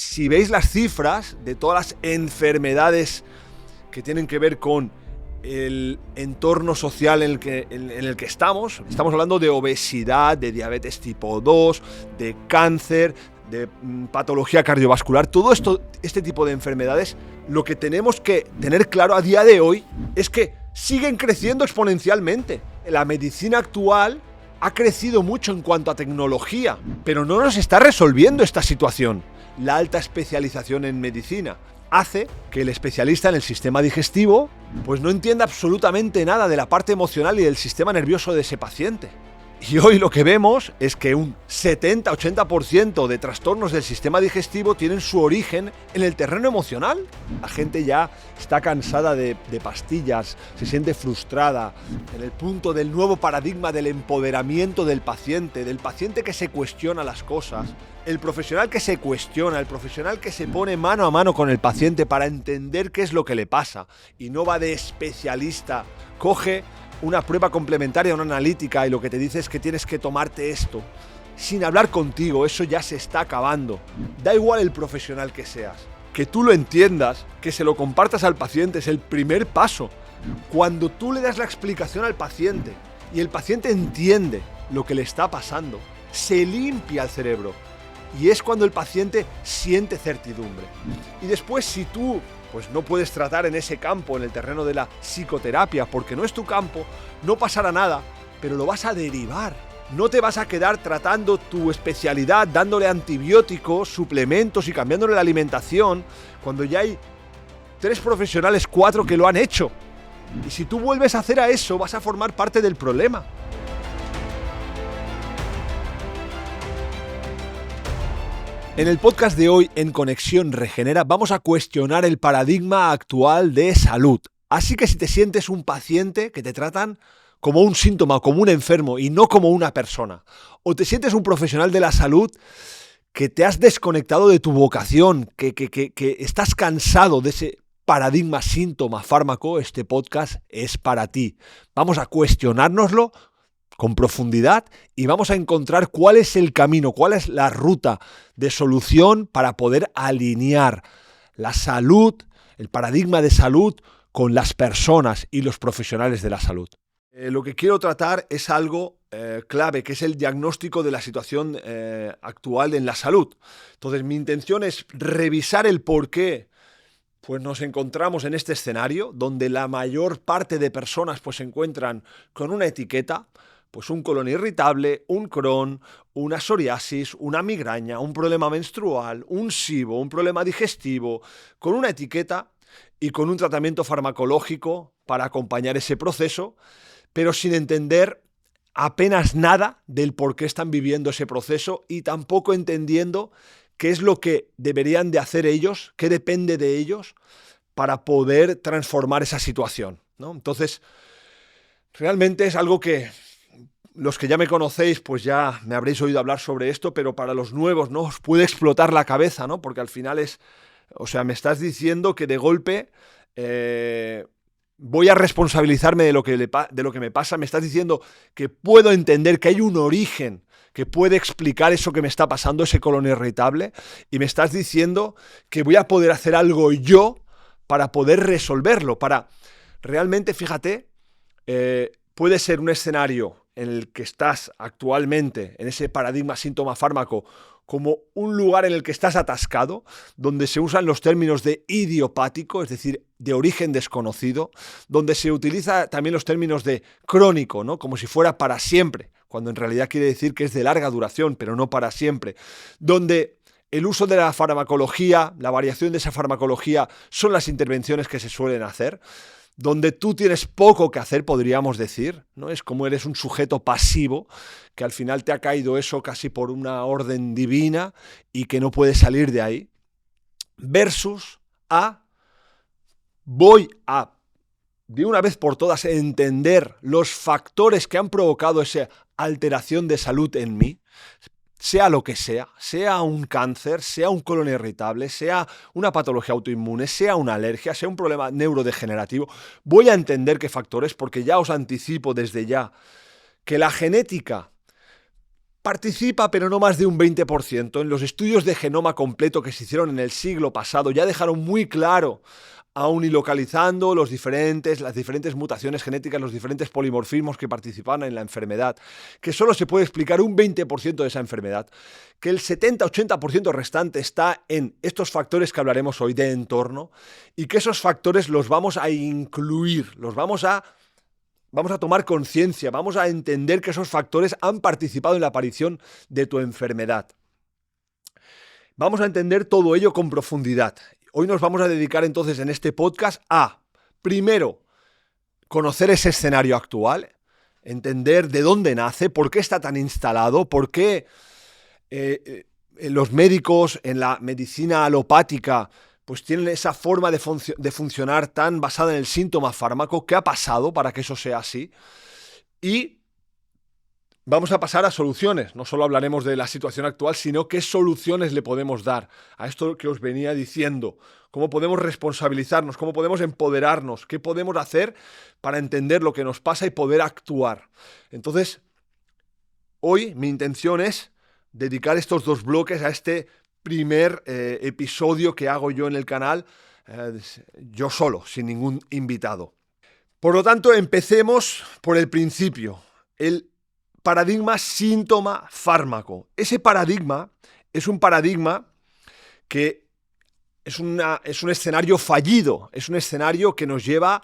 Si veis las cifras de todas las enfermedades que tienen que ver con el entorno social en el que estamos hablando de obesidad, de diabetes tipo 2, de cáncer, de patología cardiovascular, todo este tipo de enfermedades, lo que tenemos que tener claro a día de hoy es que siguen creciendo exponencialmente. La medicina actual ha crecido mucho en cuanto a tecnología, pero no nos está resolviendo esta situación. La alta especialización en medicina hace que el especialista en el sistema digestivo pues no entienda absolutamente nada de la parte emocional y del sistema nervioso de ese paciente. Y hoy lo que vemos es que un 70-80% de trastornos del sistema digestivo tienen su origen en el terreno emocional. La gente ya está cansada de pastillas, se siente frustrada en el punto del nuevo paradigma del empoderamiento del paciente que se cuestiona las cosas, el profesional que se cuestiona, el profesional que se pone mano a mano con el paciente para entender qué es lo que le pasa y no va de especialista, coge una prueba complementaria, una analítica, y lo que te dice es que tienes que tomarte esto sin hablar contigo. Eso ya se está acabando. Da igual el profesional que seas, que tú lo entiendas, que se lo compartas al paciente, es el primer paso. Cuando tú le das la explicación al paciente y el paciente entiende lo que le está pasando, se limpia el cerebro y es cuando el paciente siente certidumbre. Y después, si tú pues no puedes tratar en ese campo, en el terreno de la psicoterapia, porque no es tu campo, no pasará nada, pero lo vas a derivar. No te vas a quedar tratando tu especialidad, dándole antibióticos, suplementos y cambiándole la alimentación, cuando ya hay 3 profesionales, 4 que lo han hecho. Y si tú vuelves a hacer a eso, vas a formar parte del problema. En el podcast de hoy, en Conexión Regenera, vamos a cuestionar el paradigma actual de salud. Así que si te sientes un paciente que te tratan como un síntoma, como un enfermo y no como una persona, o te sientes un profesional de la salud que te has desconectado de tu vocación, que estás cansado de ese paradigma síntoma-fármaco, este podcast es para ti. Vamos a cuestionárnoslo con profundidad y vamos a encontrar cuál es el camino, cuál es la ruta de solución para poder alinear la salud, el paradigma de salud con las personas y los profesionales de la salud. Lo que quiero tratar es algo clave, que es el diagnóstico de la situación actual en la salud. Entonces, mi intención es revisar el por qué pues nos encontramos en este escenario donde la mayor parte de personas pues se encuentran con una etiqueta, pues un colon irritable, un Crohn, una psoriasis, una migraña, un problema menstrual, un SIBO, un problema digestivo, con una etiqueta y con un tratamiento farmacológico para acompañar ese proceso, pero sin entender apenas nada del por qué están viviendo ese proceso y tampoco entendiendo qué es lo que deberían de hacer ellos, qué depende de ellos para poder transformar esa situación, ¿no? Entonces, realmente es algo que los que ya me conocéis, pues ya me habréis oído hablar sobre esto, pero para los nuevos, ¿no? Os puede explotar la cabeza, ¿no? Porque al final me estás diciendo que de golpe voy a responsabilizarme de lo que me pasa, me estás diciendo que puedo entender que hay un origen que puede explicar eso que me está pasando, ese colon irritable, y me estás diciendo que voy a poder hacer algo yo para poder resolverlo, para realmente, fíjate, puede ser un escenario en el que estás actualmente, en ese paradigma síntoma-fármaco, como un lugar en el que estás atascado, donde se usan los términos de idiopático, es decir, de origen desconocido, donde se utiliza también los términos de crónico, ¿no? Como si fuera para siempre, cuando en realidad quiere decir que es de larga duración, pero no para siempre, donde el uso de la farmacología, la variación de esa farmacología son las intervenciones que se suelen hacer, donde tú tienes poco que hacer, podríamos decir, ¿no? Es como eres un sujeto pasivo, que al final te ha caído eso casi por una orden divina y que no puedes salir de ahí, versus voy a, de una vez por todas, entender los factores que han provocado esa alteración de salud en mí, sea lo que sea un cáncer, sea un colon irritable, sea una patología autoinmune, sea una alergia, sea un problema neurodegenerativo, voy a entender qué factores, porque ya os anticipo desde ya que la genética participa, pero no más de un 20%. En los estudios de genoma completo que se hicieron en el siglo pasado ya dejaron muy claro, aún y localizando las diferentes mutaciones genéticas, los diferentes polimorfismos que participan en la enfermedad, que solo se puede explicar un 20% de esa enfermedad, que el 70-80% restante está en estos factores que hablaremos hoy de entorno, y que esos factores los vamos a incluir, vamos a tomar conciencia, vamos a entender que esos factores han participado en la aparición de tu enfermedad. Vamos a entender todo ello con profundidad. Hoy nos vamos a dedicar entonces en este podcast a, primero, conocer ese escenario actual, entender de dónde nace, por qué está tan instalado, por qué los médicos en la medicina alopática pues tienen esa forma de funcionar tan basada en el síntoma fármaco. ¿Qué ha pasado para que eso sea así? Y vamos a pasar a soluciones. No solo hablaremos de la situación actual, sino qué soluciones le podemos dar a esto que os venía diciendo. Cómo podemos responsabilizarnos, cómo podemos empoderarnos, qué podemos hacer para entender lo que nos pasa y poder actuar. Entonces, hoy mi intención es dedicar estos 2 bloques a este primer episodio que hago yo en el canal, yo solo, sin ningún invitado. Por lo tanto, empecemos por el principio, el paradigma síntoma-fármaco. Ese paradigma es un paradigma que es un escenario fallido, es un escenario que nos lleva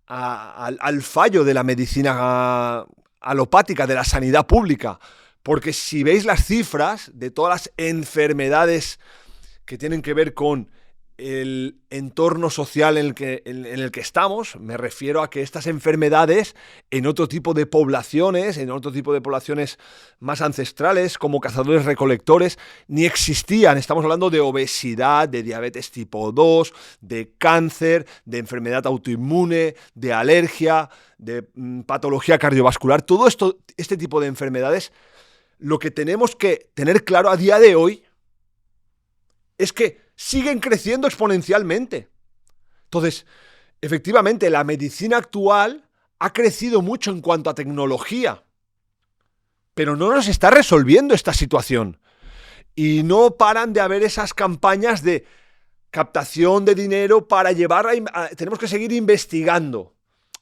al fallo de la medicina alopática, de la sanidad pública. Porque si veis las cifras de todas las enfermedades que tienen que ver con el entorno social en el que estamos, me refiero a que estas enfermedades en otro tipo de poblaciones, más ancestrales, como cazadores-recolectores, ni existían. Estamos hablando de obesidad, de diabetes tipo 2, de cáncer, de enfermedad autoinmune, de alergia, de patología cardiovascular. Todo este tipo de enfermedades, lo que tenemos que tener claro a día de hoy es que siguen creciendo exponencialmente. Entonces, efectivamente, la medicina actual ha crecido mucho en cuanto a tecnología, pero no nos está resolviendo esta situación. Y no paran de haber esas campañas de captación de dinero para llevar tenemos que seguir investigando,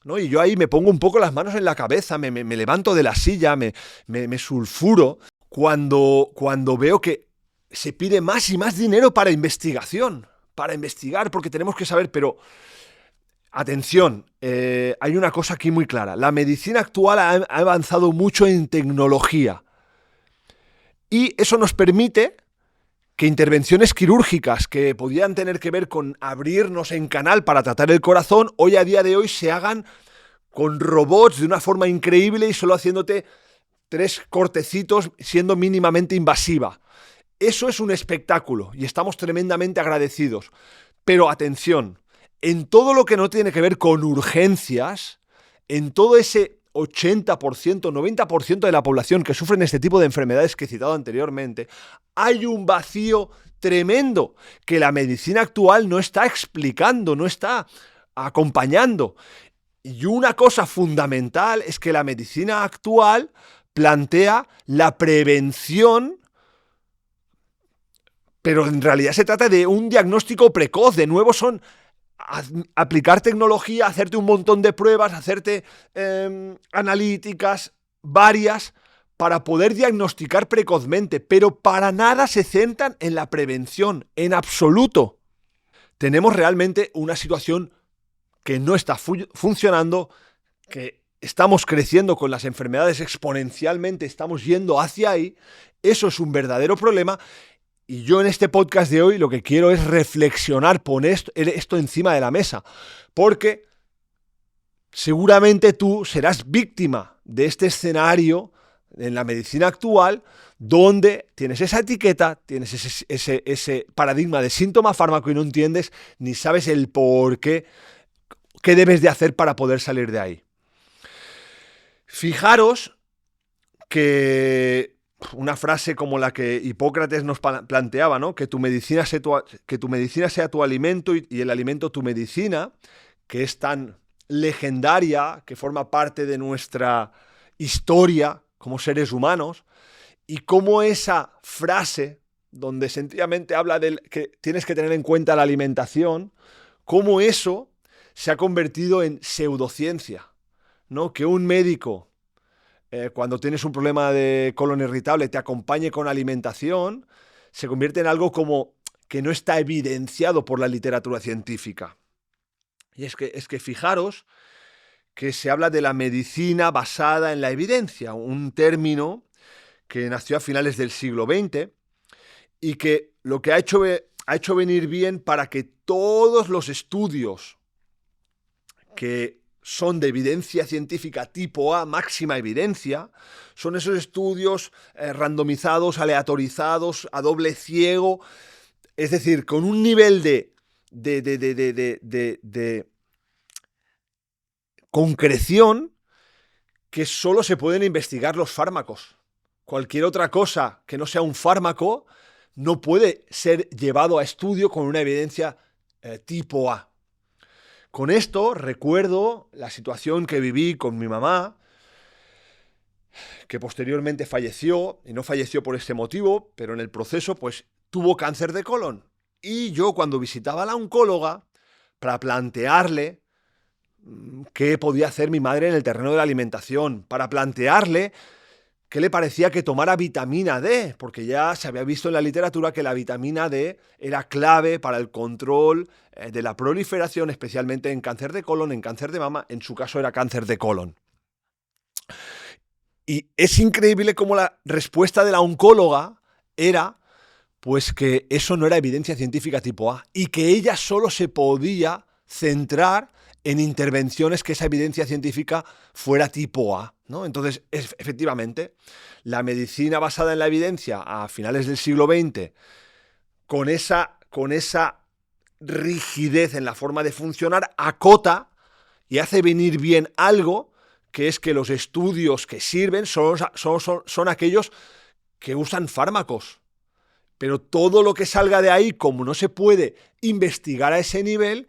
¿no? Y yo ahí me pongo un poco las manos en la cabeza, me levanto de la silla, me sulfuro cuando veo que se pide más y más dinero para investigación, para investigar, porque tenemos que saber, pero atención, hay una cosa aquí muy clara. La medicina actual ha avanzado mucho en tecnología y eso nos permite que intervenciones quirúrgicas que podían tener que ver con abrirnos en canal para tratar el corazón, hoy a día de hoy se hagan con robots de una forma increíble y solo haciéndote 3 cortecitos siendo mínimamente invasiva. Eso es un espectáculo y estamos tremendamente agradecidos. Pero atención, en todo lo que no tiene que ver con urgencias, en todo ese 80%, 90% de la población que sufren este tipo de enfermedades que he citado anteriormente, hay un vacío tremendo que la medicina actual no está explicando, no está acompañando. Y una cosa fundamental es que la medicina actual plantea la prevención, pero en realidad se trata de un diagnóstico precoz. De nuevo son aplicar tecnología, hacerte un montón de pruebas, hacerte analíticas varias para poder diagnosticar precozmente, pero para nada se centran en la prevención, en absoluto. Tenemos realmente una situación que no está funcionando, que estamos creciendo con las enfermedades exponencialmente, estamos yendo hacia ahí. Eso es un verdadero problema. Y yo en este podcast de hoy lo que quiero es reflexionar, poner esto encima de la mesa, porque seguramente tú serás víctima de este escenario en la medicina actual donde tienes esa etiqueta, tienes ese paradigma de síntoma fármaco y no entiendes ni sabes el por qué, qué debes de hacer para poder salir de ahí. Fijaros que una frase como la que Hipócrates nos planteaba, ¿no? Que tu medicina sea tu alimento y el alimento tu medicina, que es tan legendaria, que forma parte de nuestra historia como seres humanos. y cómo esa frase, donde sencillamente habla de que tienes que tener en cuenta la alimentación, cómo eso se ha convertido en pseudociencia, ¿no? Que un médico, cuando tienes un problema de colon irritable, te acompañe con alimentación, se convierte en algo como que no está evidenciado por la literatura científica. Y es que fijaros que se habla de la medicina basada en la evidencia, un término que nació a finales del siglo XX y que lo que ha hecho venir bien para que todos los estudios que son de evidencia científica tipo A, máxima evidencia, son esos estudios randomizados, aleatorizados, a doble ciego, es decir, con un nivel de concreción que solo se pueden investigar los fármacos. Cualquier otra cosa que no sea un fármaco no puede ser llevado a estudio con una evidencia tipo A. Con esto recuerdo la situación que viví con mi mamá, que posteriormente falleció, y no falleció por este motivo, pero en el proceso pues tuvo cáncer de colon. Y yo cuando visitaba a la oncóloga, para plantearle qué podía hacer mi madre en el terreno de la alimentación, para plantearle qué le parecía que tomara vitamina D, porque ya se había visto en la literatura que la vitamina D era clave para el control de la proliferación, especialmente en cáncer de colon, en cáncer de mama, en su caso era cáncer de colon. Y es increíble cómo la respuesta de la oncóloga era pues que eso no era evidencia científica tipo A y que ella solo se podía centrar en intervenciones que esa evidencia científica fuera tipo A, ¿no? Entonces, efectivamente, la medicina basada en la evidencia a finales del siglo XX, con esa rigidez en la forma de funcionar, acota y hace venir bien algo, que es que los estudios que sirven son aquellos que usan fármacos. Pero todo lo que salga de ahí, como no se puede investigar a ese nivel,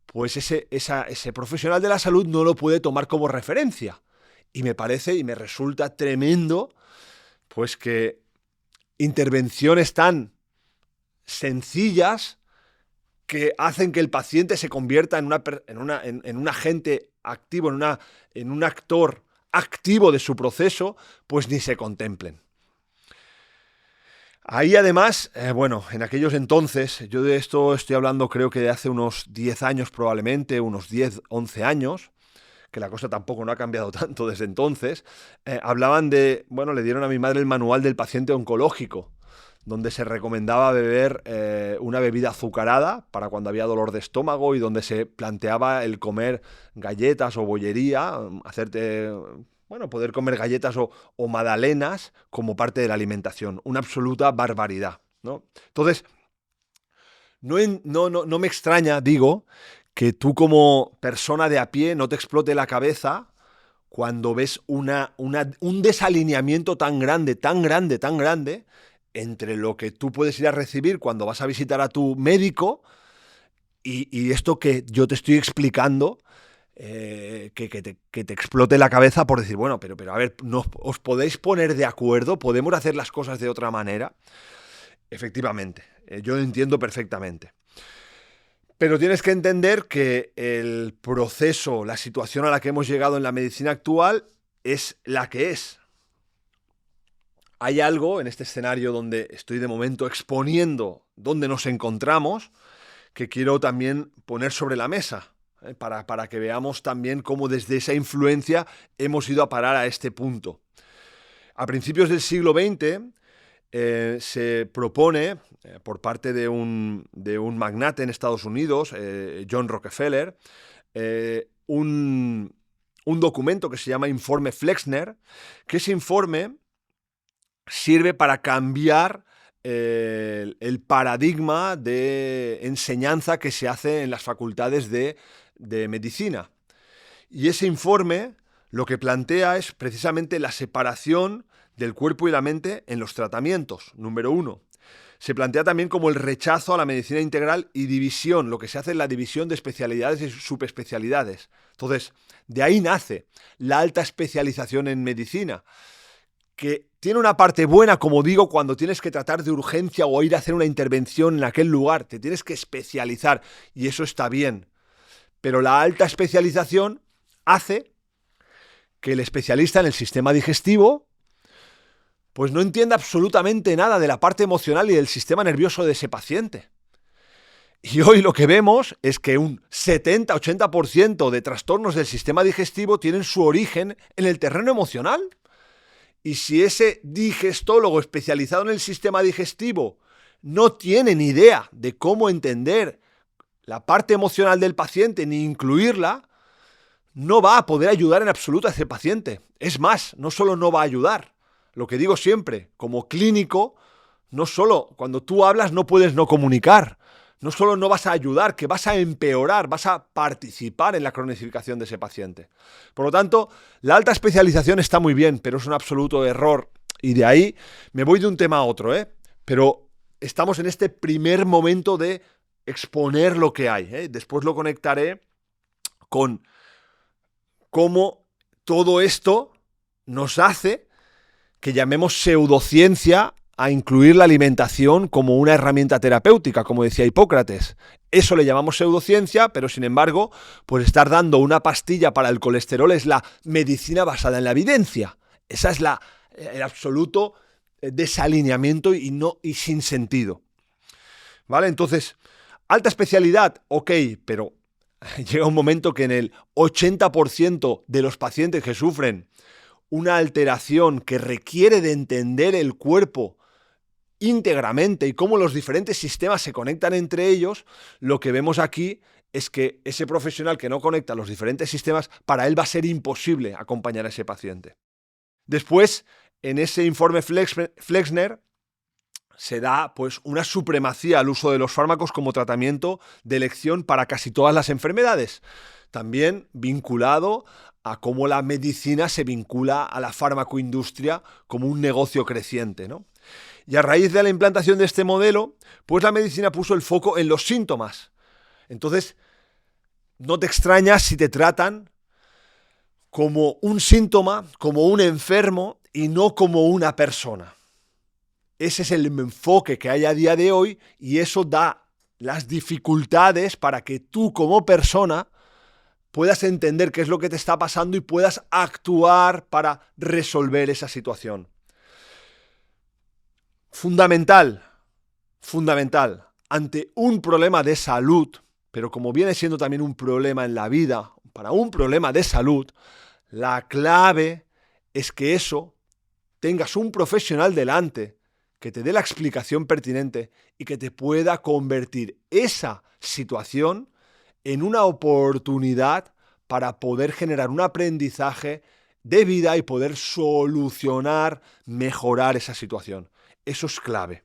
pues ese profesional de la salud no lo puede tomar como referencia. Y me parece y me resulta tremendo pues que intervenciones tan sencillas que hacen que el paciente se convierta en un agente activo, en un actor activo de su proceso, pues ni se contemplen. Ahí además, en aquellos entonces, yo de esto estoy hablando creo que de hace unos 10 años probablemente, unos 10, 11 años, que la cosa tampoco no ha cambiado tanto desde entonces, hablaban le dieron a mi madre el manual del paciente oncológico, donde se recomendaba beber una bebida azucarada para cuando había dolor de estómago y donde se planteaba el comer galletas o bollería, poder comer galletas o magdalenas como parte de la alimentación. Una absoluta barbaridad, ¿no? Entonces, no me extraña, digo, que tú como persona de a pie no te explote la cabeza cuando ves un desalineamiento tan grande, entre lo que tú puedes ir a recibir cuando vas a visitar a tu médico y esto que yo te estoy explicando, que te explote la cabeza por decir, pero a ver, ¿os podéis poner de acuerdo? ¿Podemos hacer las cosas de otra manera? Efectivamente, yo lo entiendo perfectamente. Pero tienes que entender que el proceso, la situación a la que hemos llegado en la medicina actual es la que es. Hay algo en este escenario donde estoy de momento exponiendo dónde nos encontramos que quiero también poner sobre la mesa, para que veamos también cómo desde esa influencia hemos ido a parar a este punto. A principios del siglo XX se propone por parte de un magnate en Estados Unidos, John Rockefeller, un documento que se llama Informe Flexner, que ese informe sirve para cambiar el paradigma de enseñanza que se hace en las facultades de medicina. Y ese informe lo que plantea es precisamente la separación del cuerpo y la mente en los tratamientos, número 1. Se plantea también como el rechazo a la medicina integral y división, lo que se hace en la división de especialidades y subespecialidades. Entonces, de ahí nace la alta especialización en medicina, que tiene una parte buena, como digo, cuando tienes que tratar de urgencia o ir a hacer una intervención en aquel lugar. Te tienes que especializar y eso está bien. Pero la alta especialización hace que el especialista en el sistema digestivo pues no entienda absolutamente nada de la parte emocional y del sistema nervioso de ese paciente. Y hoy lo que vemos es que un 70-80% de trastornos del sistema digestivo tienen su origen en el terreno emocional. Y si ese digestólogo especializado en el sistema digestivo no tiene ni idea de cómo entender la parte emocional del paciente ni incluirla, no va a poder ayudar en absoluto a ese paciente. Es más, no solo no va a ayudar, lo que digo siempre, como clínico, no solo cuando tú hablas no puedes no comunicar, no solo no vas a ayudar, que vas a empeorar, vas a participar en la cronificación de ese paciente. Por lo tanto, la alta especialización está muy bien, pero es un absoluto error. Y de ahí me voy de un tema a otro, pero estamos en este primer momento de exponer lo que hay. Después lo conectaré con cómo todo esto nos hace que llamemos pseudociencia a incluir la alimentación como una herramienta terapéutica, como decía Hipócrates. Eso le llamamos pseudociencia, pero sin embargo, pues estar dando una pastilla para el colesterol es la medicina basada en la evidencia. Esa es el absoluto desalineamiento y sin sentido. ¿Vale? Entonces, alta especialidad, ok, pero llega un momento que en el 80% de los pacientes que sufren una alteración que requiere de entender el cuerpo íntegramente y cómo los diferentes sistemas se conectan entre ellos, lo que vemos aquí es que ese profesional que no conecta los diferentes sistemas, para él va a ser imposible acompañar a ese paciente. Después, en ese informe Flexner, se da pues una supremacía al uso de los fármacos como tratamiento de elección para casi todas las enfermedades. También vinculado a cómo la medicina se vincula a la farmacoindustria como un negocio creciente, ¿no? Y a raíz de la implantación de este modelo, pues la medicina puso el foco en los síntomas. Entonces, no te extrañas si te tratan como un síntoma, como un enfermo y no como una persona. Ese es el enfoque que hay a día de hoy y eso da las dificultades para que tú como persona puedas entender qué es lo que te está pasando y puedas actuar para resolver esa situación. Fundamental, ante un problema de salud, pero como viene siendo también un problema en la vida, para un problema de salud, la clave es que tengas un profesional delante que te dé la explicación pertinente y que te pueda convertir esa situación en una oportunidad para poder generar un aprendizaje de vida y poder solucionar, mejorar esa situación. Eso es clave.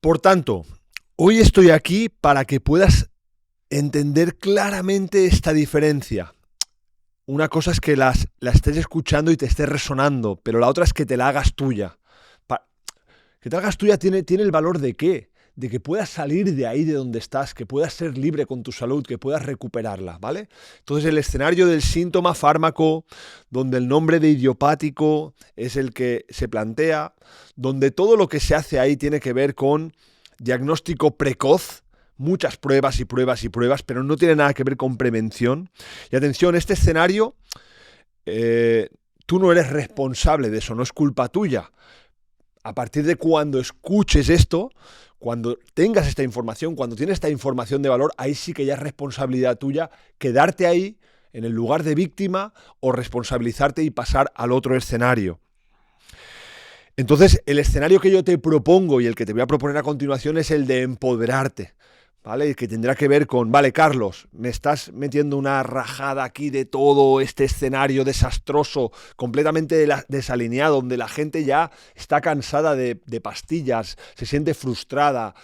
Por tanto, hoy estoy aquí para que puedas entender claramente esta diferencia. Una cosa es que la estés escuchando y te esté resonando, pero la otra es que te la hagas tuya. Que te la hagas tuya tiene el valor de ¿qué? De que puedas salir de ahí de donde estás, que puedas ser libre con tu salud, que puedas recuperarla, ¿vale? Entonces el escenario del síntoma fármaco, donde el nombre de idiopático es el que se plantea, donde todo lo que se hace ahí tiene que ver con diagnóstico precoz, muchas pruebas y pruebas y pruebas, pero no tiene nada que ver con prevención. Y atención, este escenario, tú no eres responsable de eso, no es culpa tuya. A partir de cuando escuches esto, cuando tengas esta información, cuando tienes esta información de valor, ahí sí que ya es responsabilidad tuya quedarte ahí en el lugar de víctima o responsabilizarte y pasar al otro escenario. Entonces, el escenario que yo te propongo y el que te voy a proponer a continuación es el de empoderarte, ¿vale? Que tendrá que ver con, vale, Carlos, me estás metiendo una rajada aquí de todo este escenario desastroso, completamente desalineado, donde la gente ya está cansada de pastillas, se siente frustrada,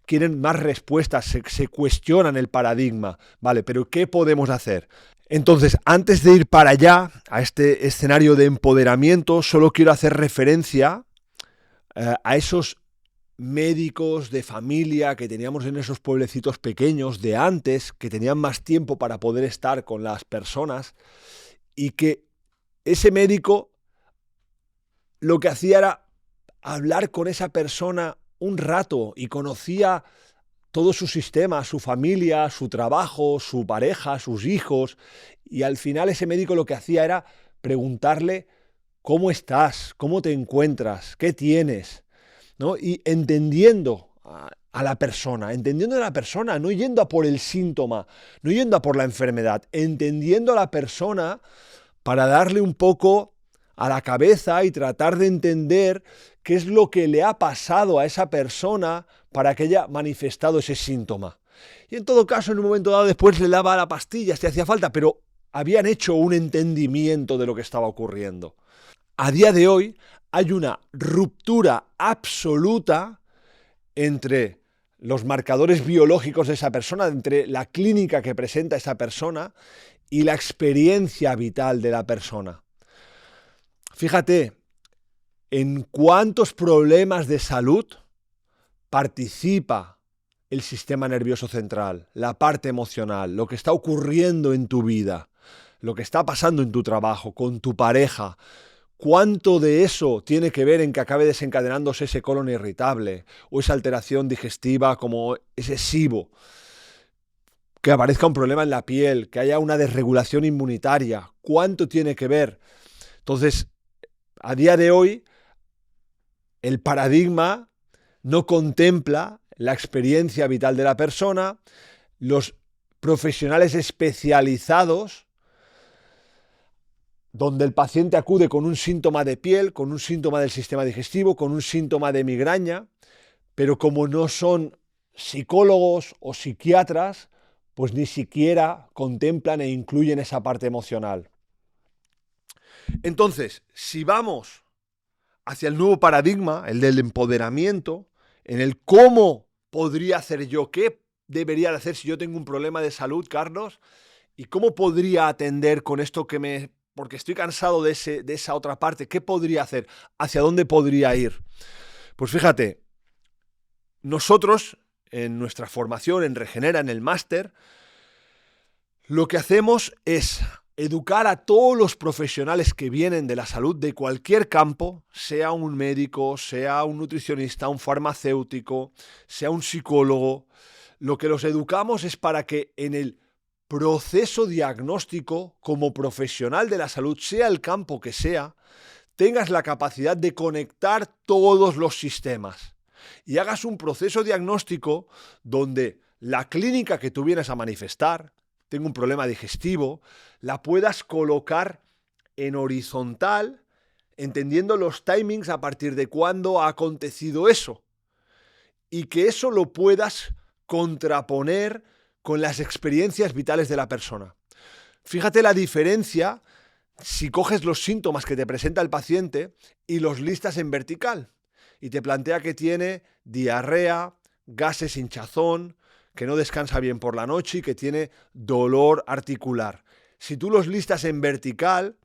quieren más respuestas, se cuestionan el paradigma, ¿vale? Pero ¿qué podemos hacer? Entonces, antes de ir para allá, a este escenario de empoderamiento, solo quiero hacer referencia a esos médicos de familia que teníamos en esos pueblecitos pequeños de antes, que tenían más tiempo para poder estar con las personas y que ese médico lo que hacía era hablar con esa persona un rato y conocía todo su sistema, su familia, su trabajo, su pareja, sus hijos, y al final ese médico lo que hacía era preguntarle cómo estás, cómo te encuentras, qué tienes, ¿no? Y entendiendo a la persona, no yendo a por el síntoma, no yendo a por la enfermedad, entendiendo a la persona para darle un poco a la cabeza y tratar de entender qué es lo que le ha pasado a esa persona para que haya manifestado ese síntoma. Y en todo caso, en un momento dado después le daba la pastilla si hacía falta, pero habían hecho un entendimiento de lo que estaba ocurriendo. A día de hoy hay una ruptura absoluta entre los marcadores biológicos de esa persona, entre la clínica que presenta esa persona y la experiencia vital de la persona. Fíjate en cuántos problemas de salud participa el sistema nervioso central, la parte emocional, lo que está ocurriendo en tu vida, lo que está pasando en tu trabajo, con tu pareja. ¿Cuánto de eso tiene que ver en que acabe desencadenándose ese colon irritable o esa alteración digestiva como ese SIBO? Que aparezca un problema en la piel, que haya una desregulación inmunitaria. ¿Cuánto tiene que ver? Entonces, a día de hoy, el paradigma no contempla la experiencia vital de la persona, los profesionales especializados, donde el paciente acude con un síntoma de piel, con un síntoma del sistema digestivo, con un síntoma de migraña, pero como no son psicólogos o psiquiatras, pues ni siquiera contemplan e incluyen esa parte emocional. Entonces, si vamos hacia el nuevo paradigma, el del empoderamiento, en el cómo podría hacer yo, qué debería de hacer si yo tengo un problema de salud, Carlos, y cómo podría atender con esto porque estoy cansado de esa otra parte, ¿qué podría hacer? ¿Hacia dónde podría ir? Pues fíjate, nosotros en nuestra formación en Regenera, en el máster, lo que hacemos es educar a todos los profesionales que vienen de la salud de cualquier campo, sea un médico, sea un nutricionista, un farmacéutico, sea un psicólogo. Lo que los educamos es para que en el proceso diagnóstico, como profesional de la salud, sea el campo que sea, tengas la capacidad de conectar todos los sistemas y hagas un proceso diagnóstico donde la clínica que tú vienes a manifestar, tengo un problema digestivo, la puedas colocar en horizontal, entendiendo los timings a partir de cuándo ha acontecido eso. Y que eso lo puedas contraponer con las experiencias vitales de la persona. Fíjate la diferencia si coges los síntomas que te presenta el paciente y los listas en vertical. Y te plantea que tiene diarrea, gases, hinchazón, que no descansa bien por la noche y que tiene dolor articular. Si tú los listas en vertical,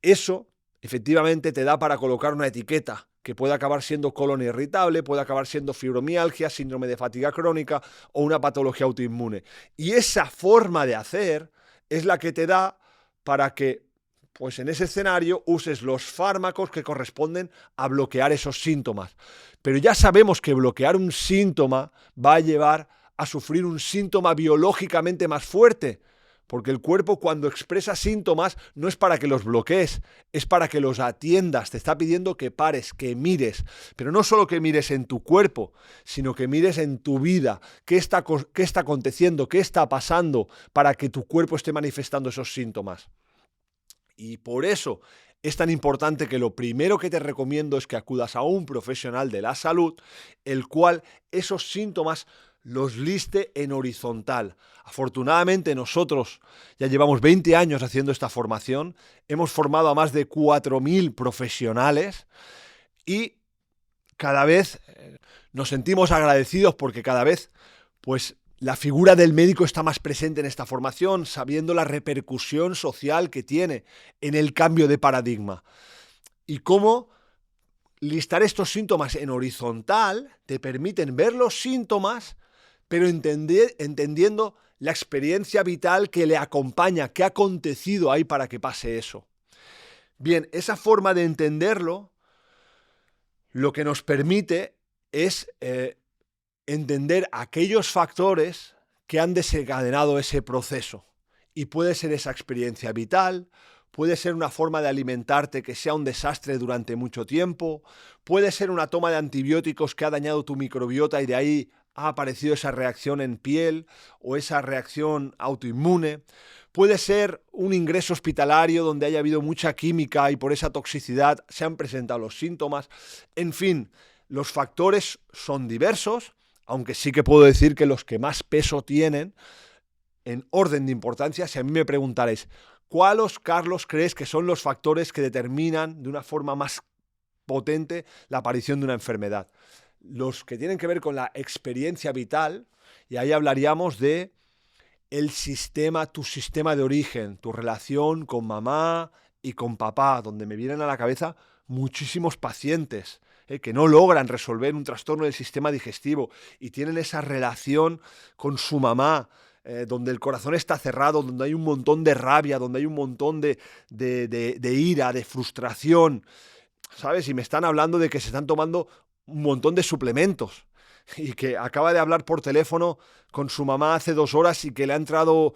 eso efectivamente te da para colocar una etiqueta que puede acabar siendo colon irritable, puede acabar siendo fibromialgia, síndrome de fatiga crónica o una patología autoinmune. Y esa forma de hacer es la que te da para que, pues en ese escenario, uses los fármacos que corresponden a bloquear esos síntomas. Pero ya sabemos que bloquear un síntoma va a llevar a sufrir un síntoma biológicamente más fuerte, porque el cuerpo cuando expresa síntomas no es para que los bloquees, es para que los atiendas, te está pidiendo que pares, que mires, pero no solo que mires en tu cuerpo, sino que mires en tu vida, qué está aconteciendo, qué está pasando para que tu cuerpo esté manifestando esos síntomas. Y por eso es tan importante que lo primero que te recomiendo es que acudas a un profesional de la salud, el cual esos síntomas los liste en horizontal. Afortunadamente nosotros ya llevamos 20 años haciendo esta formación, hemos formado a más de 4.000 profesionales y cada vez nos sentimos agradecidos porque cada vez pues la figura del médico está más presente en esta formación, sabiendo la repercusión social que tiene en el cambio de paradigma. Y cómo listar estos síntomas en horizontal te permiten ver los síntomas, pero entendiendo la experiencia vital que le acompaña, qué ha acontecido ahí para que pase eso. Bien, esa forma de entenderlo lo que nos permite es entender aquellos factores que han desencadenado ese proceso. Y puede ser esa experiencia vital, puede ser una forma de alimentarte que sea un desastre durante mucho tiempo, puede ser una toma de antibióticos que ha dañado tu microbiota y de ahí ha aparecido esa reacción en piel o esa reacción autoinmune, puede ser un ingreso hospitalario donde haya habido mucha química y por esa toxicidad se han presentado los síntomas. En fin, los factores son diversos, aunque sí que puedo decir que los que más peso tienen en orden de importancia, si a mí me preguntarais, ¿cuáles, Carlos, crees que son los factores que determinan de una forma más potente la aparición de una enfermedad? Los que tienen que ver con la experiencia vital, y ahí hablaríamos de el sistema, tu sistema de origen, tu relación con mamá y con papá, donde me vienen a la cabeza muchísimos pacientes que no logran resolver un trastorno del sistema digestivo y tienen esa relación con su mamá, donde el corazón está cerrado, donde hay un montón de rabia, donde hay un montón de ira, de frustración, ¿sabes? Y me están hablando de que se están tomando un montón de suplementos y que acaba de hablar por teléfono con su mamá hace 2 horas y que le ha entrado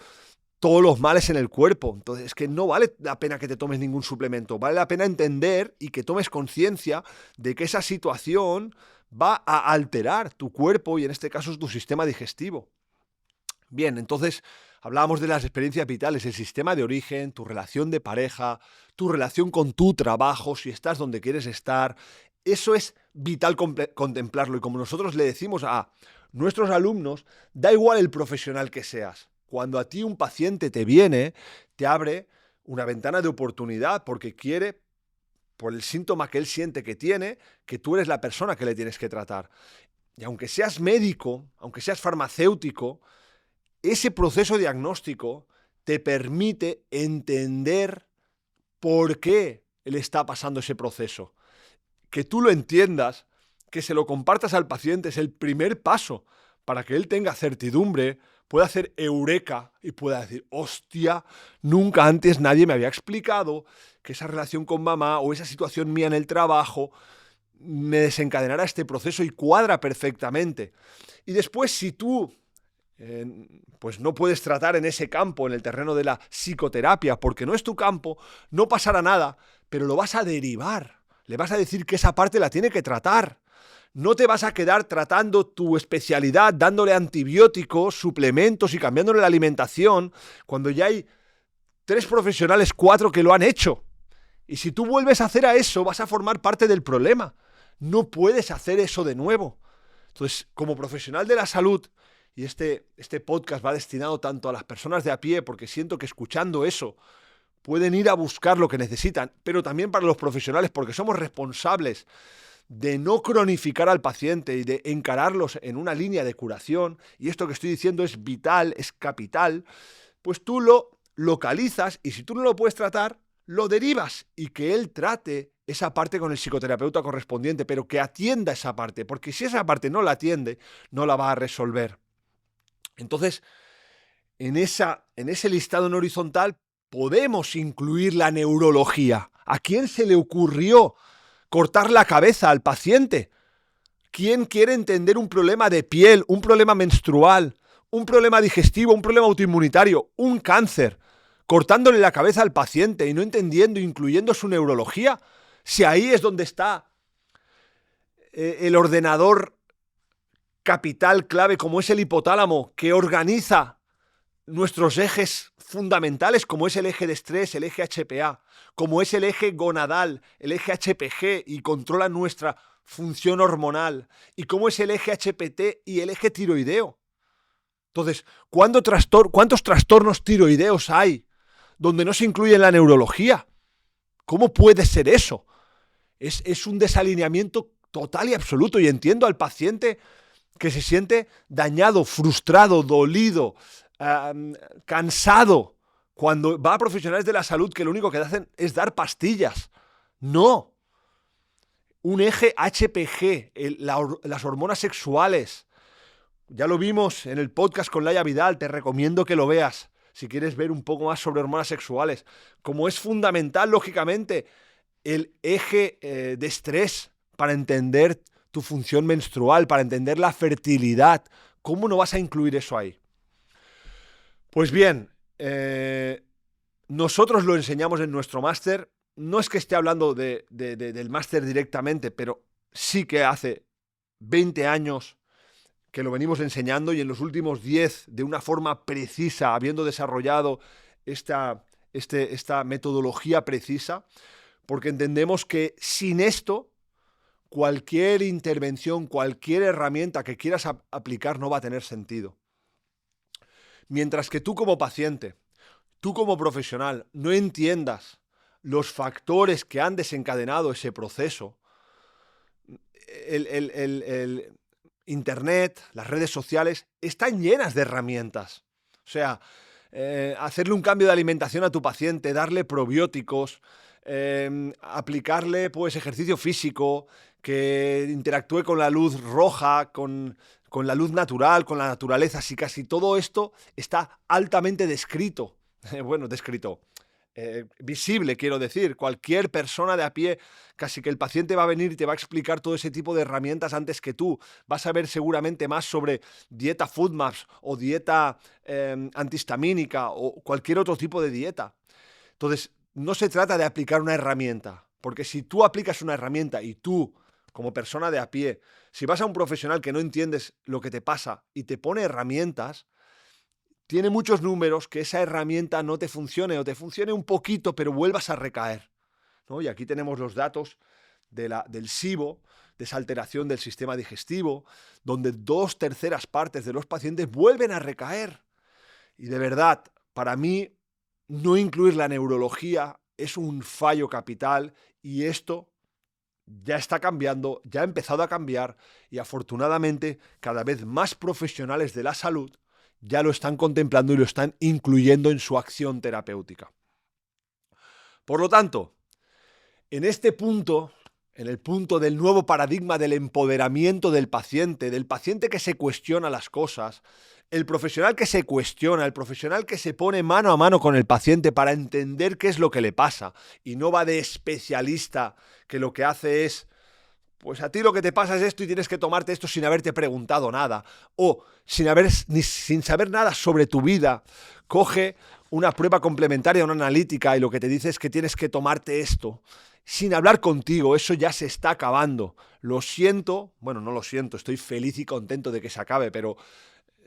todos los males en el cuerpo. Entonces, es que no vale la pena que te tomes ningún suplemento, vale la pena entender y que tomes conciencia de que esa situación va a alterar tu cuerpo y en este caso es tu sistema digestivo. Bien, entonces hablábamos de las experiencias vitales, el sistema de origen, tu relación de pareja, tu relación con tu trabajo, si estás donde quieres estar. Eso es vital contemplarlo y como nosotros le decimos a nuestros alumnos, da igual el profesional que seas. Cuando a ti un paciente te viene, te abre una ventana de oportunidad porque quiere, por el síntoma que él siente que tiene, que tú eres la persona que le tienes que tratar. Y aunque seas médico, aunque seas farmacéutico, ese proceso diagnóstico te permite entender por qué le está pasando ese proceso. Que tú lo entiendas, que se lo compartas al paciente es el primer paso para que él tenga certidumbre, pueda hacer eureka y pueda decir, hostia, nunca antes nadie me había explicado que esa relación con mamá o esa situación mía en el trabajo me desencadenara este proceso y cuadra perfectamente. Y después, si tú pues no puedes tratar en ese campo, en el terreno de la psicoterapia, porque no es tu campo, no pasará nada, pero lo vas a derivar. Le vas a decir que esa parte la tiene que tratar. No te vas a quedar tratando tu especialidad, dándole antibióticos, suplementos y cambiándole la alimentación, cuando ya hay 3 profesionales, 4 que lo han hecho. Y si tú vuelves a hacer a eso, vas a formar parte del problema. No puedes hacer eso de nuevo. Entonces, como profesional de la salud, y este podcast va destinado tanto a las personas de a pie, porque siento que escuchando eso pueden ir a buscar lo que necesitan, pero también para los profesionales, porque somos responsables de no cronificar al paciente y de encararlos en una línea de curación, y esto que estoy diciendo es vital, es capital, pues tú lo localizas y si tú no lo puedes tratar, lo derivas y que él trate esa parte con el psicoterapeuta correspondiente, pero que atienda esa parte, porque si esa parte no la atiende, no la va a resolver. Entonces, en ese listado en horizontal podemos incluir la neurología. ¿A quién se le ocurrió cortar la cabeza al paciente? ¿Quién quiere entender un problema de piel, un problema menstrual, un problema digestivo, un problema autoinmunitario, un cáncer, cortándole la cabeza al paciente y no entendiendo, incluyendo su neurología? Si ahí es donde está el ordenador capital clave como es el hipotálamo que organiza nuestros ejes fundamentales como es el eje de estrés, el eje HPA, como es el eje gonadal, el eje HPG y controla nuestra función hormonal y como es el eje HPT y el eje tiroideo. Entonces, ¿cuántos trastornos tiroideos hay donde no se incluye la neurología? ¿Cómo puede ser eso? Es un desalineamiento total y absoluto y entiendo al paciente que se siente dañado, frustrado, dolido, cansado, cuando va a profesionales de la salud que lo único que hacen es dar pastillas. No. Un eje HPG, las hormonas sexuales. Ya lo vimos en el podcast con Laia Vidal, te recomiendo que lo veas, si quieres ver un poco más sobre hormonas sexuales. Como es fundamental, lógicamente, el eje de estrés, para entender tu función menstrual, para entender la fertilidad. ¿Cómo no vas a incluir eso ahí? Pues bien, nosotros lo enseñamos en nuestro máster. No es que esté hablando del máster directamente, pero sí que hace 20 años que lo venimos enseñando, y en los últimos 10 de una forma precisa, habiendo desarrollado esta metodología precisa, porque entendemos que sin esto, cualquier intervención, cualquier herramienta que quieras aplicar no va a tener sentido. Mientras que tú como paciente, tú como profesional, no entiendas los factores que han desencadenado ese proceso, el Internet, las redes sociales, están llenas de herramientas. O sea, hacerle un cambio de alimentación a tu paciente, darle probióticos, aplicarle pues ejercicio físico, que interactúe con la luz roja, con la luz natural, con la naturaleza. Si casi todo esto está altamente descrito. Bueno, descrito. Visible, quiero decir. Cualquier persona de a pie, casi que el paciente va a venir y te va a explicar todo ese tipo de herramientas antes que tú. Vas a ver seguramente más sobre dieta FODMAPs o dieta antihistamínica o cualquier otro tipo de dieta. Entonces, no se trata de aplicar una herramienta, porque si tú aplicas una herramienta y tú, como persona de a pie, si vas a un profesional que no entiendes lo que te pasa y te pone herramientas, tiene muchos números que esa herramienta no te funcione o te funcione un poquito, pero vuelvas a recaer, ¿no? Y aquí tenemos los datos del SIBO, de esa alteración del sistema digestivo, donde 2/3 partes de los pacientes vuelven a recaer. Y de verdad, para mí, no incluir la neurología es un fallo capital, y esto ya está cambiando, ya ha empezado a cambiar, y afortunadamente cada vez más profesionales de la salud ya lo están contemplando y lo están incluyendo en su acción terapéutica. Por lo tanto, en este punto, en el punto del nuevo paradigma del empoderamiento del paciente que se cuestiona las cosas, el profesional que se cuestiona, el profesional que se pone mano a mano con el paciente para entender qué es lo que le pasa, y no va de especialista que lo que hace es: pues a ti lo que te pasa es esto y tienes que tomarte esto sin haberte preguntado nada, o sin saber nada sobre tu vida. Coge una prueba complementaria, una analítica, y lo que te dice es que tienes que tomarte esto, sin hablar contigo. Eso ya se está acabando. Lo siento, bueno, no lo siento, estoy feliz y contento de que se acabe, pero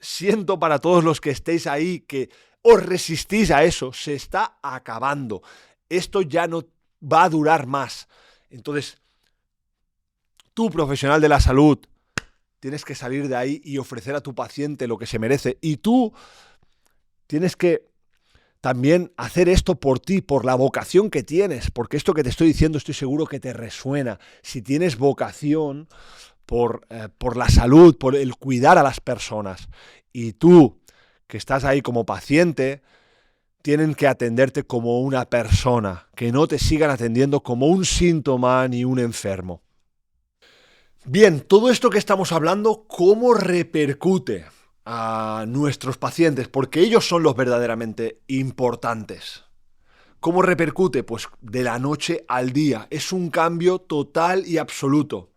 siento para todos los que estéis ahí, que os resistís a eso. Se está acabando. Esto ya no va a durar más. Entonces, tú, profesional de la salud, tienes que salir de ahí y ofrecer a tu paciente lo que se merece. Y tú tienes que también hacer esto por ti, por la vocación que tienes, porque esto que te estoy diciendo estoy seguro que te resuena. Si tienes vocación por la salud, por el cuidar a las personas, y tú, que estás ahí como paciente, tienen que atenderte como una persona, que no te sigan atendiendo como un síntoma ni un enfermo. Bien, todo esto que estamos hablando, ¿cómo repercute a nuestros pacientes? Porque ellos son los verdaderamente importantes. ¿Cómo repercute? Pues de la noche al día. Es un cambio total y absoluto.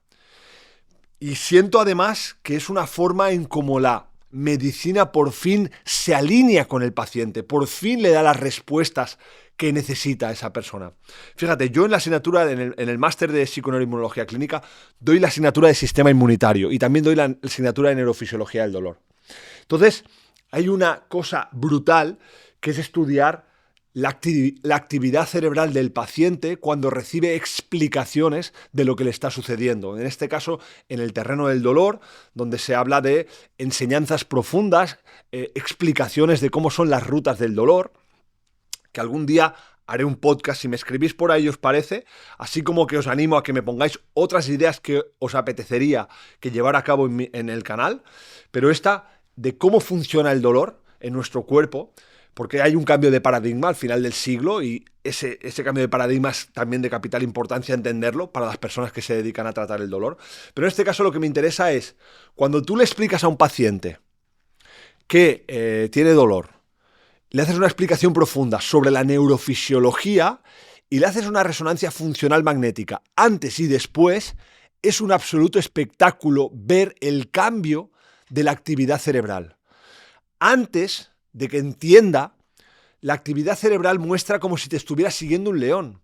Y siento además que es una forma en cómo la medicina por fin se alinea con el paciente, por fin le da las respuestas que necesita esa persona. Fíjate, yo en la asignatura, en el máster de psiconeuroinmunología clínica, doy la asignatura de sistema inmunitario y también doy la asignatura de neurofisiología del dolor. Entonces, hay una cosa brutal que es estudiar la actividad cerebral del paciente cuando recibe explicaciones de lo que le está sucediendo. En este caso, en el terreno del dolor, donde se habla de enseñanzas profundas, explicaciones de cómo son las rutas del dolor, que algún día haré un podcast, si me escribís por ahí os parece, así como que os animo a que me pongáis otras ideas que os apetecería que llevar a cabo en el canal, pero esta de cómo funciona el dolor en nuestro cuerpo, porque hay un cambio de paradigma al final del siglo, y ese cambio de paradigma es también de capital importancia entenderlo para las personas que se dedican a tratar el dolor. Pero en este caso lo que me interesa es, cuando tú le explicas a un paciente que tiene dolor, le haces una explicación profunda sobre la neurofisiología y le haces una resonancia funcional magnética antes y después, es un absoluto espectáculo ver el cambio de la actividad cerebral. Antes de que entienda, la actividad cerebral muestra como si te estuviera siguiendo un león.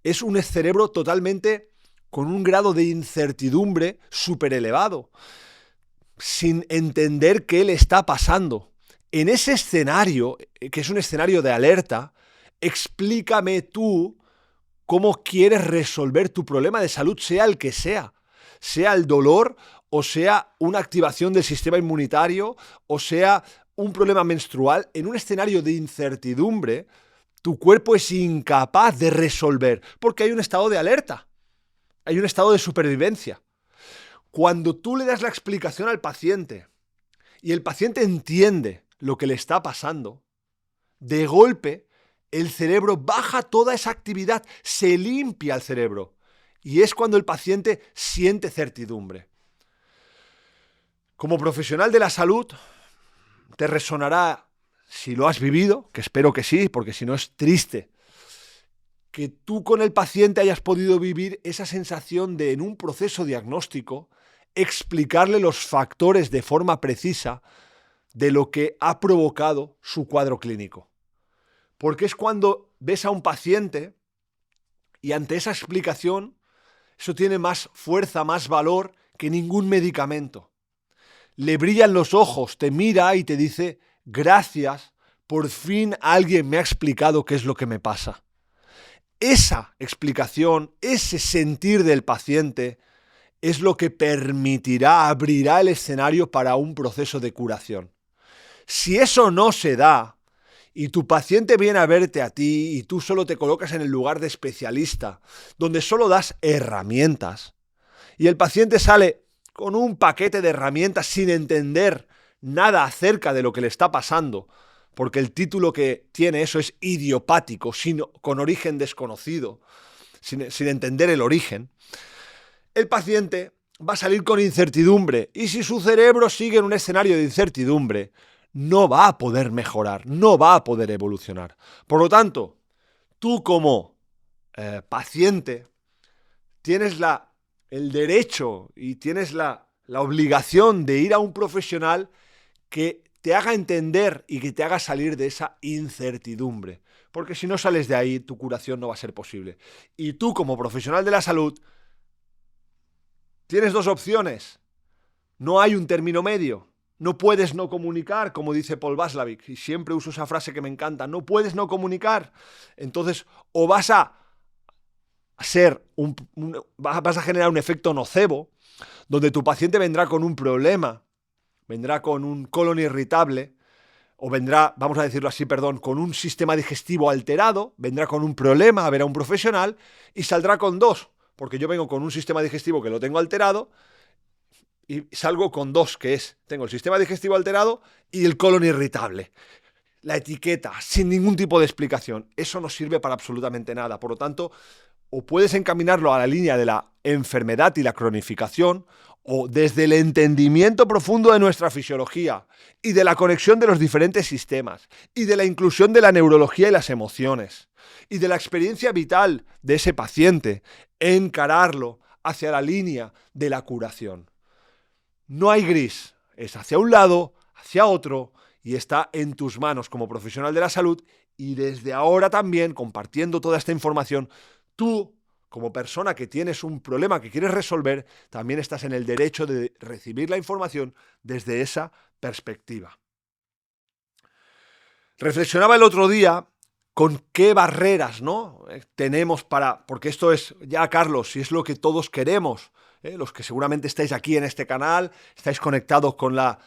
Es un cerebro totalmente con un grado de incertidumbre súper elevado, sin entender qué le está pasando. En ese escenario, que es un escenario de alerta, explícame tú cómo quieres resolver tu problema de salud, sea el que sea el dolor, o sea una activación del sistema inmunitario, o sea un problema menstrual. En un escenario de incertidumbre, tu cuerpo es incapaz de resolver, porque hay un estado de alerta, hay un estado de supervivencia. Cuando tú le das la explicación al paciente y el paciente entiende lo que le está pasando, de golpe el cerebro baja toda esa actividad, se limpia el cerebro. Y es cuando el paciente siente certidumbre. Como profesional de la salud, te resonará, si lo has vivido, que espero que sí, porque si no es triste, que tú con el paciente hayas podido vivir esa sensación de, en un proceso diagnóstico, explicarle los factores de forma precisa de lo que ha provocado su cuadro clínico. Porque es cuando ves a un paciente y ante esa explicación, eso tiene más fuerza, más valor que ningún medicamento. Le brillan los ojos, te mira y te dice, gracias, por fin alguien me ha explicado qué es lo que me pasa. Esa explicación, ese sentir del paciente, es lo que permitirá, abrirá el escenario para un proceso de curación. Si eso no se da, y tu paciente viene a verte a ti y tú solo te colocas en el lugar de especialista, donde solo das herramientas, y el paciente sale con un paquete de herramientas sin entender nada acerca de lo que le está pasando, porque el título que tiene eso es idiopático, con origen desconocido, sin entender el origen, el paciente va a salir con incertidumbre, y si su cerebro sigue en un escenario de incertidumbre, no va a poder mejorar, no va a poder evolucionar. Por lo tanto, tú como paciente tienes el derecho y tienes la obligación de ir a un profesional que te haga entender y que te haga salir de esa incertidumbre. Porque si no sales de ahí, tu curación no va a ser posible. Y tú como profesional de la salud tienes dos opciones. No hay un término medio. No puedes no comunicar, como dice Paul Watzlawick, y siempre uso esa frase que me encanta, no puedes no comunicar. Entonces, o vas a vas a generar un efecto nocebo, donde tu paciente vendrá con un problema, vendrá con un colon irritable, o vendrá, vamos a decirlo así, con un sistema digestivo alterado, vendrá con un problema a ver a un profesional y saldrá con dos, porque yo vengo con un sistema digestivo que lo tengo alterado, y salgo con dos, que es, tengo el sistema digestivo alterado y el colon irritable. La etiqueta, sin ningún tipo de explicación. Eso no sirve para absolutamente nada. Por lo tanto, o puedes encaminarlo a la línea de la enfermedad y la cronificación, o desde el entendimiento profundo de nuestra fisiología y de la conexión de los diferentes sistemas, y de la inclusión de la neurología y las emociones, y de la experiencia vital de ese paciente, encararlo hacia la línea de la curación. No hay gris, es hacia un lado, hacia otro, y está en tus manos como profesional de la salud, y desde ahora también, compartiendo toda esta información, tú, como persona que tienes un problema que quieres resolver, también estás en el derecho de recibir la información desde esa perspectiva. Reflexionaba el otro día con qué barreras, ¿no?, tenemos porque esto es, ya Carlos, si es lo que todos queremos, los que seguramente estáis aquí en este canal, estáis conectados con la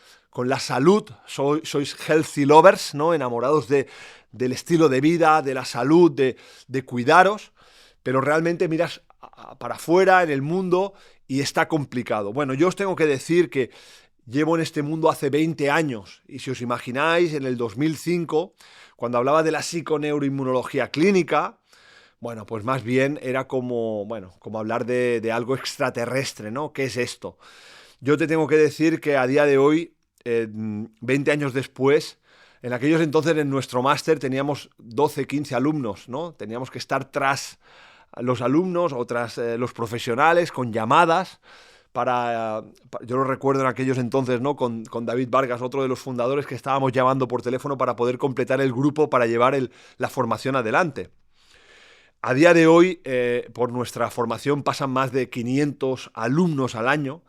salud, sois healthy lovers, ¿no?, enamorados del estilo de vida, de la salud, de cuidaros, pero realmente miras para afuera en el mundo y está complicado. Bueno, yo os tengo que decir que llevo en este mundo hace 20 años, y si os imagináis, en el 2005, cuando hablaba de la psiconeuroinmunología clínica, bueno, pues más bien era como hablar de algo extraterrestre, ¿no? ¿Qué es esto? Yo te tengo que decir que a día de hoy, 20 años después, en aquellos entonces en nuestro máster teníamos 12, 15 alumnos, ¿no? Teníamos que estar tras los alumnos, otras los profesionales, con llamadas. Yo lo recuerdo en aquellos entonces, ¿no? Con David Vargas, otro de los fundadores, que estábamos llamando por teléfono para poder completar el grupo para llevar la formación adelante. A día de hoy, por nuestra formación pasan más de 500 alumnos al año,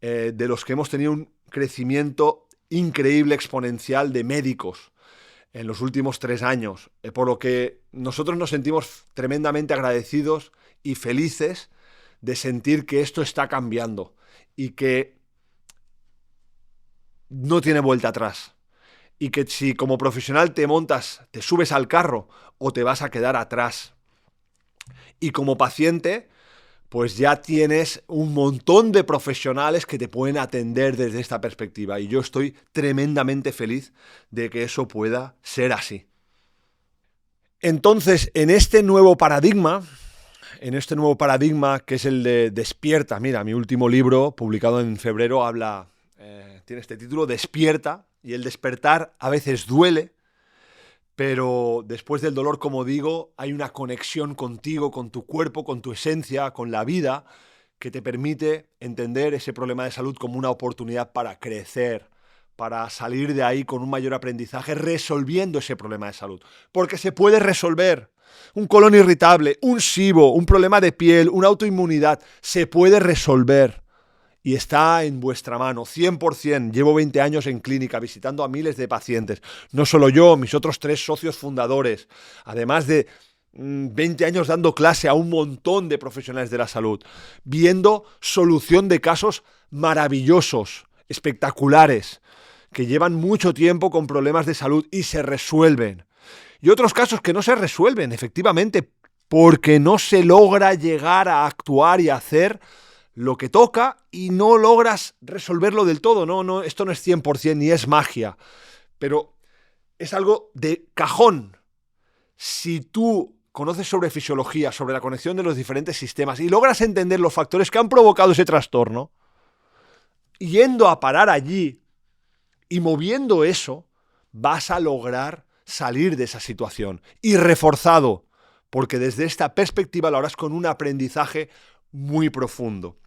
de los que hemos tenido un crecimiento increíble, exponencial, de médicos en los últimos 3 años, por lo que nosotros nos sentimos tremendamente agradecidos y felices de sentir que esto está cambiando y que no tiene vuelta atrás. Y que si como profesional te subes al carro o te vas a quedar atrás. Y como paciente, pues ya tienes un montón de profesionales que te pueden atender desde esta perspectiva. Y yo estoy tremendamente feliz de que eso pueda ser así. Entonces, en este nuevo paradigma que es el de Despierta. Mira, mi último libro, publicado en febrero, tiene este título, Despierta, y el despertar a veces duele, pero después del dolor, como digo, hay una conexión contigo, con tu cuerpo, con tu esencia, con la vida, que te permite entender ese problema de salud como una oportunidad para crecer, para salir de ahí con un mayor aprendizaje, resolviendo ese problema de salud. Porque se puede resolver. Un colon irritable, un SIBO, un problema de piel, una autoinmunidad, se puede resolver. Y está en vuestra mano, 100%. Llevo 20 años en clínica, visitando a miles de pacientes. No solo yo, mis otros 3 socios fundadores. Además de 20 años dando clase a un montón de profesionales de la salud. Viendo solución de casos maravillosos, espectaculares, que llevan mucho tiempo con problemas de salud y se resuelven. Y otros casos que no se resuelven, efectivamente, porque no se logra llegar a actuar y a hacer lo que toca y no logras resolverlo del todo. No, esto no es 100% ni es magia, pero es algo de cajón. Si tú conoces sobre fisiología, sobre la conexión de los diferentes sistemas y logras entender los factores que han provocado ese trastorno, yendo a parar allí y moviendo eso, vas a lograr salir de esa situación. Y reforzado, porque desde esta perspectiva lo harás con un aprendizaje muy profundo.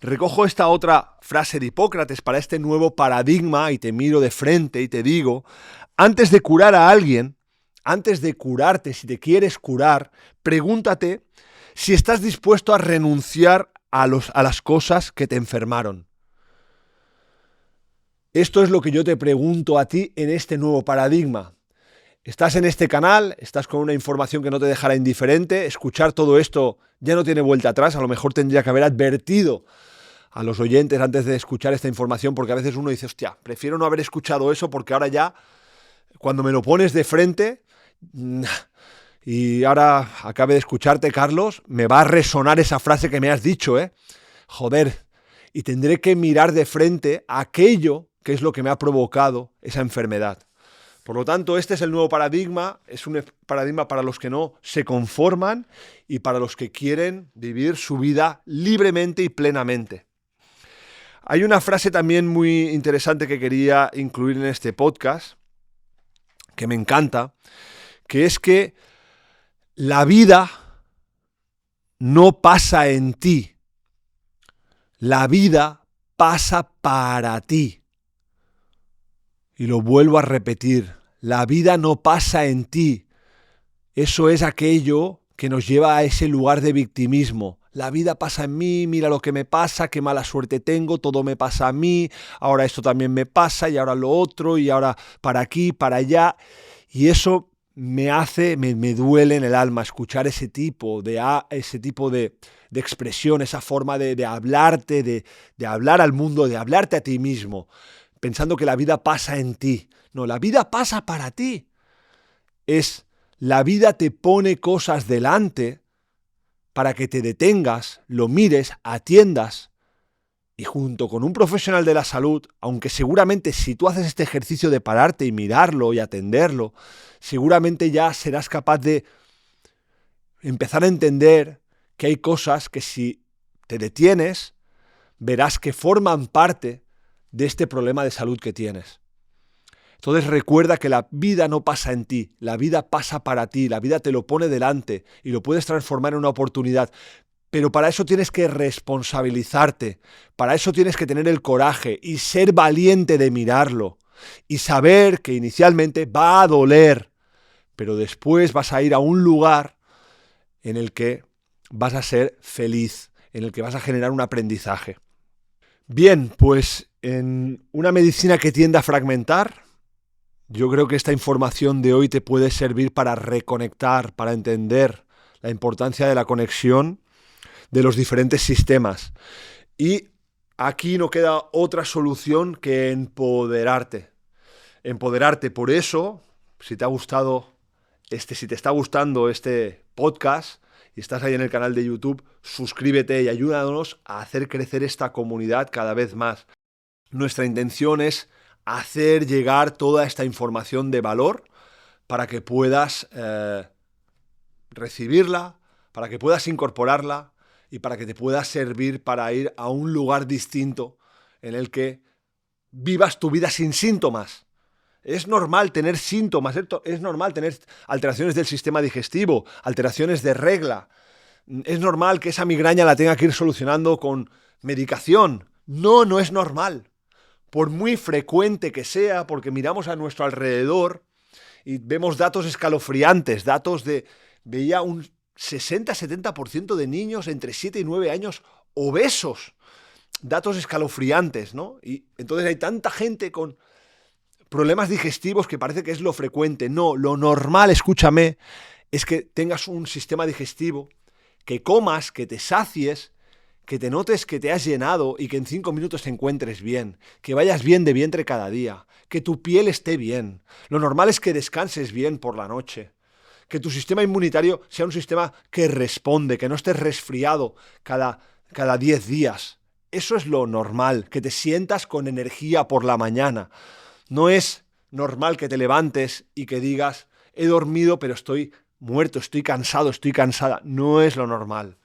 Recojo esta otra frase de Hipócrates para este nuevo paradigma y te miro de frente y te digo, antes de curar a alguien, antes de curarte, si te quieres curar, pregúntate si estás dispuesto a renunciar a las cosas que te enfermaron. Esto es lo que yo te pregunto a ti en este nuevo paradigma. Estás en este canal, estás con una información que no te dejará indiferente, escuchar todo esto ya no tiene vuelta atrás, a lo mejor tendría que haber advertido a los oyentes antes de escuchar esta información, porque a veces uno dice, hostia, prefiero no haber escuchado eso porque ahora ya, cuando me lo pones de frente, y ahora acabe de escucharte, Carlos, me va a resonar esa frase que me has dicho, joder, y tendré que mirar de frente a aquello que es lo que me ha provocado esa enfermedad. Por lo tanto, este es el nuevo paradigma, es un paradigma para los que no se conforman y para los que quieren vivir su vida libremente y plenamente. Hay una frase también muy interesante que quería incluir en este podcast, que me encanta, que es que la vida no pasa en ti, la vida pasa para ti. Y lo vuelvo a repetir, la vida no pasa en ti. Eso es aquello que nos lleva a ese lugar de victimismo. La vida pasa en mí, mira lo que me pasa, qué mala suerte tengo, todo me pasa a mí, ahora esto también me pasa y ahora lo otro y ahora para aquí, para allá. Y eso me duele en el alma escuchar ese tipo de expresión, esa forma de hablarte, de hablar al mundo, de hablarte a ti mismo, pensando que la vida pasa en ti. No, la vida pasa para ti. La vida te pone cosas delante para que te detengas, lo mires, atiendas y junto con un profesional de la salud, aunque seguramente si tú haces este ejercicio de pararte y mirarlo y atenderlo, seguramente ya serás capaz de empezar a entender que hay cosas que si te detienes, verás que forman parte de este problema de salud que tienes. Entonces recuerda que la vida no pasa en ti, la vida pasa para ti, la vida te lo pone delante y lo puedes transformar en una oportunidad. Pero para eso tienes que responsabilizarte, para eso tienes que tener el coraje y ser valiente de mirarlo y saber que inicialmente va a doler, pero después vas a ir a un lugar en el que vas a ser feliz, en el que vas a generar un aprendizaje. Bien, pues en una medicina que tiende a fragmentar, yo creo que esta información de hoy te puede servir para reconectar, para entender la importancia de la conexión de los diferentes sistemas. Y aquí no queda otra solución que empoderarte. Empoderarte. Por eso, si te está gustando este podcast y estás ahí en el canal de YouTube, suscríbete y ayúdanos a hacer crecer esta comunidad cada vez más. Nuestra intención es hacer llegar toda esta información de valor para que puedas recibirla, para que puedas incorporarla y para que te pueda servir para ir a un lugar distinto en el que vivas tu vida sin síntomas. Es normal tener síntomas, es normal tener alteraciones del sistema digestivo, alteraciones de regla. Es normal que esa migraña la tenga que ir solucionando con medicación. No es normal. Por muy frecuente que sea, porque miramos a nuestro alrededor y vemos datos escalofriantes, veía un 60-70% de niños entre 7 y 9 años obesos. Datos escalofriantes, ¿no? Y entonces hay tanta gente con problemas digestivos que parece que es lo frecuente. No, lo normal, escúchame, es que tengas un sistema digestivo, que comas, que te sacies, que te notes que te has llenado y que en 5 minutos te encuentres bien, que vayas bien de vientre cada día, que tu piel esté bien. Lo normal es que descanses bien por la noche, que tu sistema inmunitario sea un sistema que responde, que no estés resfriado cada 10 días. Eso es lo normal, que te sientas con energía por la mañana. No es normal que te levantes y que digas, he dormido pero estoy muerto, estoy cansado, estoy cansada. No es lo normal.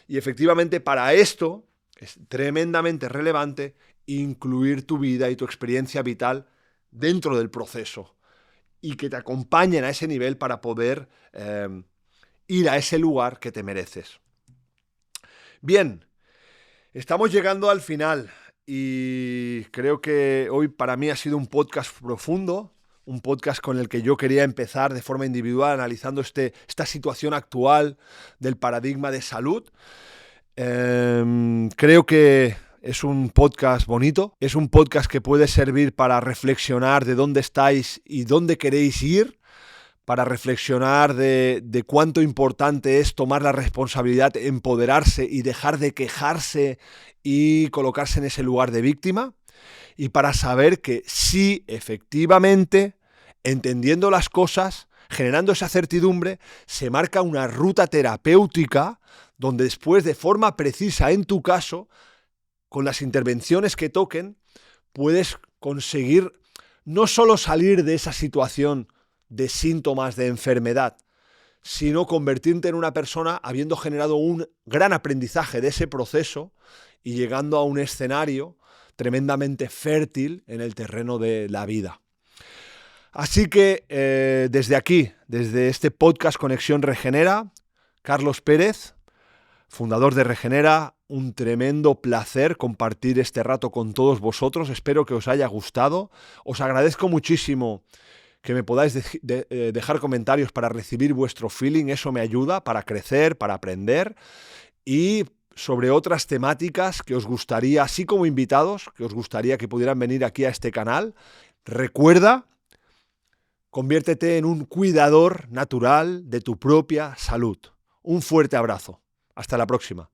Y efectivamente para esto es tremendamente relevante incluir tu vida y tu experiencia vital dentro del proceso y que te acompañen a ese nivel para poder ir a ese lugar que te mereces. Bien, estamos llegando al final y creo que hoy para mí ha sido un podcast profundo, un podcast con el que yo quería empezar de forma individual analizando esta situación actual del paradigma de salud. Creo que es un podcast bonito, es un podcast que puede servir para reflexionar de dónde estáis y dónde queréis ir, para reflexionar de cuánto importante es tomar la responsabilidad, empoderarse y dejar de quejarse y colocarse en ese lugar de víctima, y para saber que sí, efectivamente, entendiendo las cosas, generando esa certidumbre, se marca una ruta terapéutica donde después, de forma precisa en tu caso, con las intervenciones que toquen, puedes conseguir no solo salir de esa situación de síntomas de enfermedad, sino convertirte en una persona habiendo generado un gran aprendizaje de ese proceso y llegando a un escenario tremendamente fértil en el terreno de la vida. Así que desde aquí, desde este podcast Conexión Regenera, Carlos Pérez, fundador de Regenera, un tremendo placer compartir este rato con todos vosotros. Espero que os haya gustado. Os agradezco muchísimo que me podáis dejar comentarios para recibir vuestro feeling. Eso me ayuda para crecer, para aprender y sobre otras temáticas que os gustaría, así como invitados, que os gustaría que pudieran venir aquí a este canal. Recuerda, conviértete en un cuidador natural de tu propia salud. Un fuerte abrazo. Hasta la próxima.